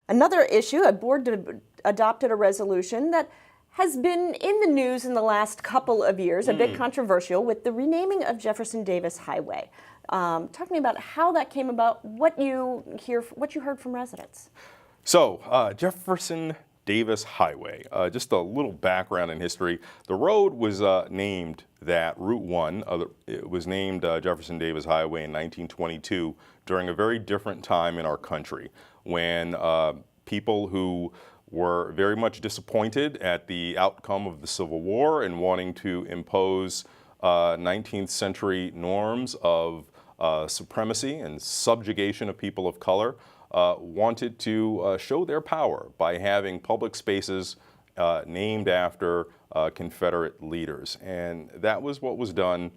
Another issue, a board adopted a resolution that has been in the news in the last couple of years, a bit controversial, with the renaming of Jefferson Davis Highway. Talk to me about how that came about, what you heard from residents. So, Jefferson Davis Highway, just a little background in history. The road was named that, Route 1, it was named Jefferson Davis Highway in 1922 during a very different time in our country when people who were very much disappointed at the outcome of the Civil War and wanting to impose 19th century norms of supremacy and subjugation of people of color wanted to show their power by having public spaces named after Confederate leaders. And that was what was done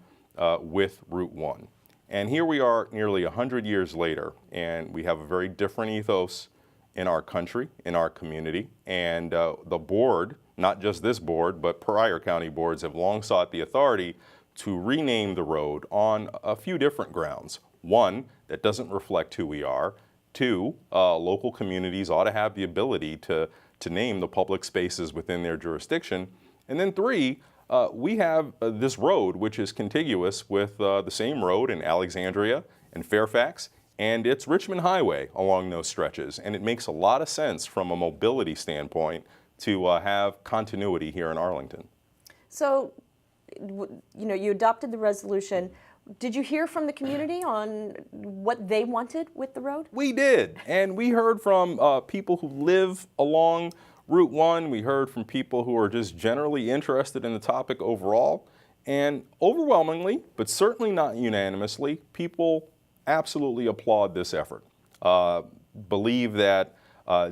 with Route 1. And here we are nearly 100 years later, and we have a very different ethos in our country, in our community. And the board, not just this board, but prior county boards have long sought the authority to rename the road on a few different grounds. One, that doesn't reflect who we are. Two, local communities ought to have the ability to name the public spaces within their jurisdiction. And then three, we have this road, which is contiguous with the same road in Alexandria and Fairfax, and it's Richmond Highway along those stretches. And it makes a lot of sense from a mobility standpoint to have continuity here in Arlington. So, you adopted the resolution. Did you hear from the community on what they wanted with the road? We did, and we heard from people who live along Route 1. We heard from people who are just generally interested in the topic overall. And overwhelmingly, but certainly not unanimously, people absolutely applaud this effort. Believe that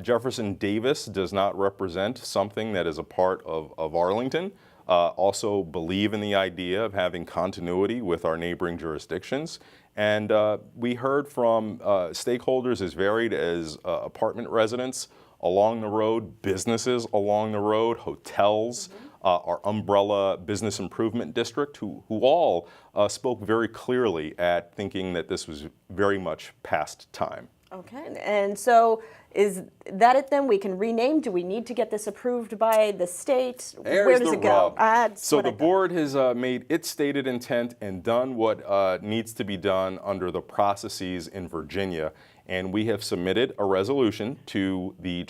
Jefferson Davis does not represent something that is a part of Arlington. Also believe in the idea of having continuity with our neighboring jurisdictions. And we heard from stakeholders as varied as apartment residents along the road, businesses along the road, hotels, our umbrella business improvement district, who all spoke very clearly at thinking that this was very much past time. Okay, and so is that it then? We can rename? Do we need to get this approved by the state? Where does it go? So the board has made its stated intent and done what needs to be done under the processes in Virginia. And we have submitted a resolution to the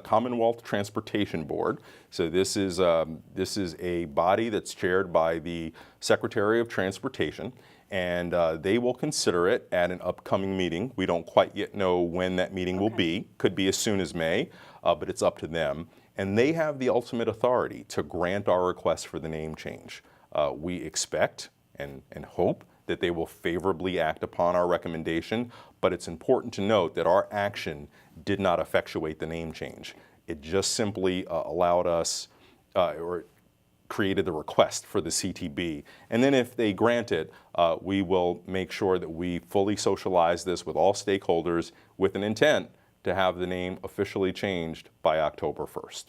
Commonwealth Transportation Board. So this is a body that's chaired by the Secretary of Transportation. And they will consider it at an upcoming meeting. We don't quite yet know when that meeting will be. Could be as soon as May, but it's up to them. And they have the ultimate authority to grant our request for the name change. We expect and hope that they will favorably act upon our recommendation, but it's important to note that our action did not effectuate the name change. It just simply allowed us, or created the request for the CTB. And then if they grant it, we will make sure that we fully socialize this with all stakeholders with an intent to have the name officially changed by October 1st.